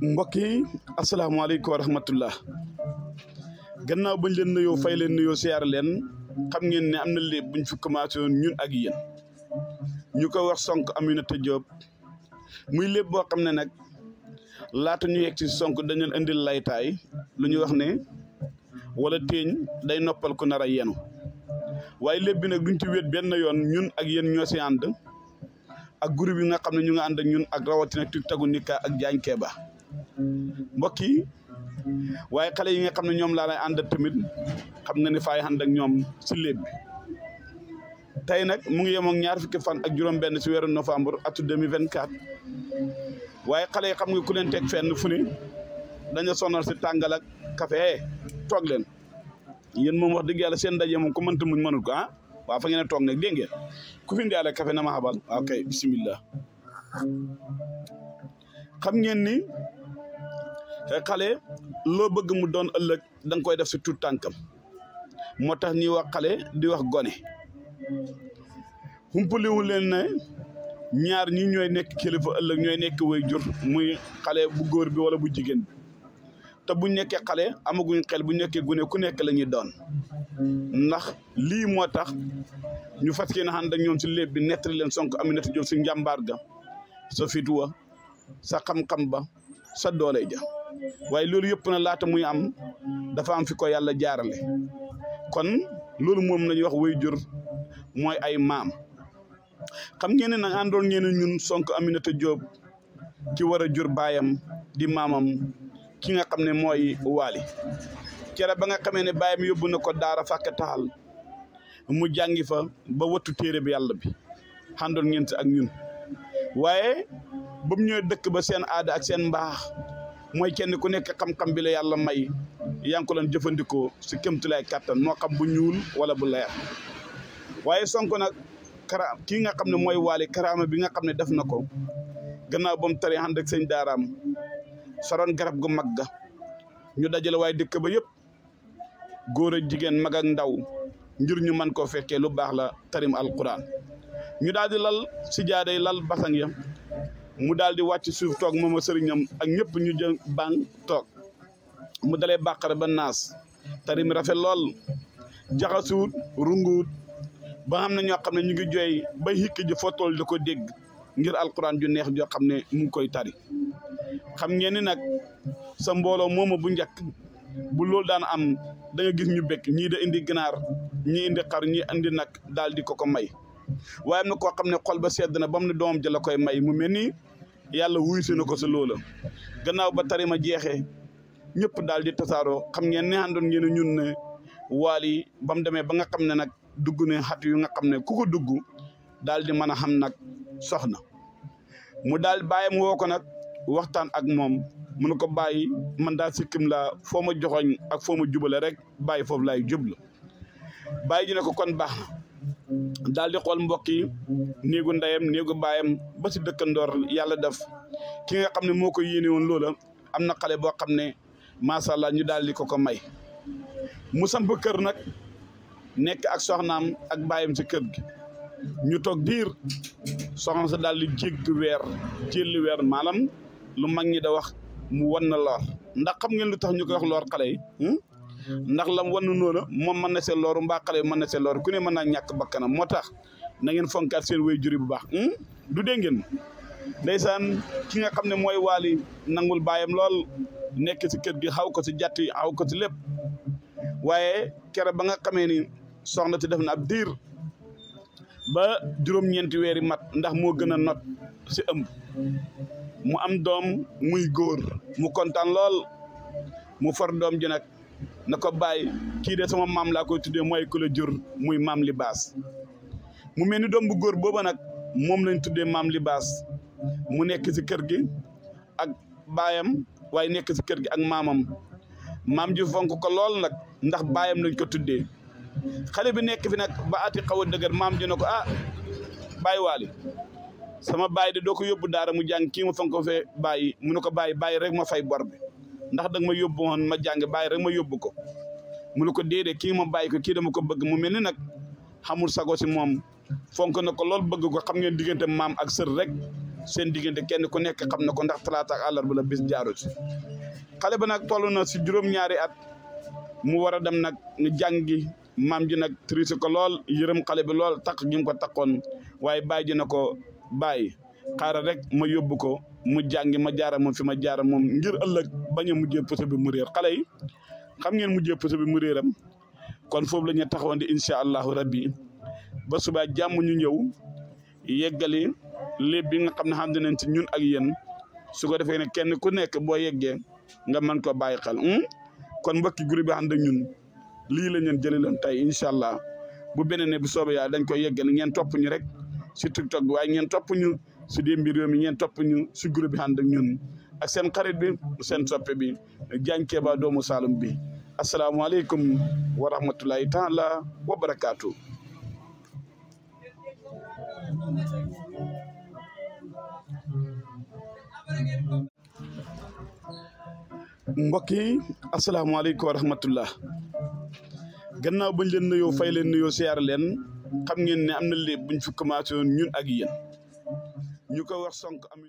mbokk yi asalaamaaleykum wa rahmatullah gannaaw bañ leen nuyoo fay leen nuyoo siyaar leen xam ngeen ne am na léeb buñ fi commencé woon ñun ak yéen ñu ko wax Sonko Aminata Diop muy léeb boo xam ne nag laata ñu yegg ci Sonko dañu indil laytaay lu ñu wax ne wala téeñ day noppal ku nar a yenu waaye léeb bi nag duñ ci wéet benn yoon ñun ak yéen ñoo si ànd ak groupe yi nga xam ne ñu nga ànd ak ñun ak rawatina TikToku Nika ak Diagne Keba mbokk yi waaye xale yi nga xam ne ñoom laa lay ànd tamit xam nga ne faay ànd ak ñoom si léeb bi tey nag mu ngi yemoon ñaar fukki fan ak juróom-benn si weeru novembre atu 2024 waaye xale yi xam nga ku leen teg fenn fu ne dañu sonal si tàngal ak café toog leen yéen moom wax dëgg yàlla seen ndaje moom ku mënta muñ mënul ko ah waaw fa ngeen a toog nag dégg ngeen ku fi ndiyaale café na ma xabal ok bismillah xam ngeen ni xale loo bëgg mu doon ëllëg da nga koy def si tuut tànkam moo tax ñuy wax xale di wax gone humpaliwu leen ne ñaar ñi ñooy nekk kilifa ëllëg ñooy nekk way jur muy xale bu góor bi wala bu jigéen bi te buñ nekkee xale amaguñ xel bu nekkee gune ku nekk la ñuy doon ndax lii moo tax ñu fas yéene ànd ak ñoom si léeb bi nettali leen Sonko Aminata Diop si njàmbaar ga sa fit wa sa xam-xam ba sa doole ja waaye loolu yëpp na laata muy am dafa am fi ko yàlla jaarale kon loolu moom la ñuy wax way jur mooy ay maam xam ngeen ne nag àndoon ngeen ñun Sonko Aminata Diop ki war a jur baayam di maamam ki nga xam ne mooy Waly kere ba nga xamee ne baayam yóbbu na ko daara fàkk taxal mu jàngi fa ba wattu téere bi yàlla bi àndoon ngeen si ak ñun waaye ba mu ñëwee dëkk ba seen aada ak seen mbaax mooy kenn ku nekk xam-xam bi la yàlla may yaa ngi ko doon jëfandikoo si kéemtulaay kàttan moo xam bu ñuul wala bu leer waaye Sonko nag kii nga xam ne mooy Waly karaama bi nga xam ne def na ko gannaaw ba mu taree ànd ak sëñ daaraam soroon garab gu mag ga ñu dajale waaye dëkk ba yëpp góor ak jigéen mag ak ndaw ngir ñu mën koo fekkee lu baax la tarim alquran ñu daal di lal si jaaday lal basang ya mu daal di wàcc suuf toog moom a sëriñam ak ñëpp ñu jël bang toog mu dalee bàqara ba naas tarim rafet lool jaxasuut runguut ba xam ne ñoo xam ne ñu ngi jooy ba hikki ji fotool di ko dégg ngir alquran ju neex joo xam ne mu ngi koy tari xam ngeen ni nag sa mbooloo mooma bu njëkk bu loolu daan am da nga gis ñu bekk ñii da indi ginaar ñii indi xar ñii indi nag daal di ko may waaye am na koo xam ne xol ba sedd na ba mu ne doomam ja la koy may mu mel ni yàlla wuy si na ko sa loola gannaaw ba tari ma jeexee ñëpp daal di tasaaroo xam ngeen ne àndoon ngeen ñun ne Waly ba mu demee ba nga xam ne nag dugg ne xat yu nga xam ne ku ko dugg daal di mën a xam nag soxna mu daal bàyyam woo ko nag waxtaan ak moom mu ne ko bàyyi man daal sikkim laa foo ma joxoñ ak foo ma jubale rek bàyyi foofu laay jublu bàyyi ji ne ko kon baax na daal di xool mbokk yi néegu ndeyam néegu baayam ba si dëkkandoor yàlla def ki nga xam ne moo ko yéene woon loola am na xale boo xam ne macha allah ñu daal di ko may mu samp kër nag nekk ak soxnaam ak baayam si kër gi ñu toog diir soxna sa daal di jéggi jélli weer maanaam lu mag ñi da wax mu wan na lor ndax xam ngeen lu tax ñu koy wax lor xale yi ndax lam wan na noona moom mën na see looru mbaa xale yi mën na see looru ku ne mën naa ñàkk bakkanam moo tax na ngeen fonkaat seen way juri bu baax du dégg ngeen ndeysaan ki nga xam ne mooy Waly nangul baayam lool nekk si kër gi xaw ko si jàtt yi xaw ko si lépp waaye kere ba nga xamee ni soxna si def na ab diir ba juróom-ñeenti weeri mat ndax moo gën a not si ëmb mu am doom muy góor mu kontaan lool mu for doom ji nag na ko bàyyi kii de sama maam laa koy tuddee mooy ku la jur muy maam Libaas mu mel ni doom bu góor booba nag moom lañ tuddee maam Libaas mu nekk si kër gi ak baayam waaye nekk si kër gi ak maam ji fonk ko lool nag ndax baayam lañ ko tuddee xale bi nekk fi nag ba ati xaw a dëgër maam ji ne ko bàyyi Waly sama bàyyi de doo ko yóbbu daara mu jàng kii ma fonk ko fee bàyyi mu ne ko bàyyi rek ma fay bor bi ndax danga ma yóbbu woon ma jàng bàyyi rek ma yóbbu ko mu ne ko déedéet kii ma bàyyi ko kii dama ko bëgg mu mel ni nag xamul sago si moom fonk na ko lool bëgg ko xam ngeen diggante maam ak sër rek seen diggante kenn ku nekk xam na ko ndax talaata ak àllarba la bis jaaru ci xale ba nag toll na si juróom-ñaari at mu war a dem nag ñu jàngi maam ji nag triise ko lool yërëm xale bi lool takk gi mu ko takkoon waaye baay ji na ko bàyyi xaaral rek ma yóbbu ko mu jàngi ma jaara moom fi ma jaara moom ngir ëllëg bañ a mujjee puso bi mu réer xale yi xam ngeen mujjee puso bi mu réeram kon foofu la ñu taxawoon di incha allahu rabbi ba subaa jàmm ñu ñëw yeggali lépp bi nga xam ne xam nañ ci ñun ak yéen su ko defee ne kenn ku nekk boo yeggee nga mën ko bàyyi xel kon mbokki groupe bi ànd ak ñun lii la ñeen jëlee leen tey incha allah bu beneen ne bu soobee yàlla dañ koy yeggali ngeen topp ñu rek si TikTok bi waaye ngeen topp ñu si Demby Réew mi ngeen topp ñu si groupe bi ànd ak ñun ak seen xarit bi seen soppe bi Diagne Keba doomu Saloum bi asalaamaaleykum wa rahmatulahi taala wa barakaatu. mbokk yi asalaamaaleykum wa rahmatullah gannaaw bañ leen nuyoo fay leen nuyoo siyaar leen xam ngeen ne am na lépp buñ fi commencé woon ñun ak yéen ñu ko wax Sonko am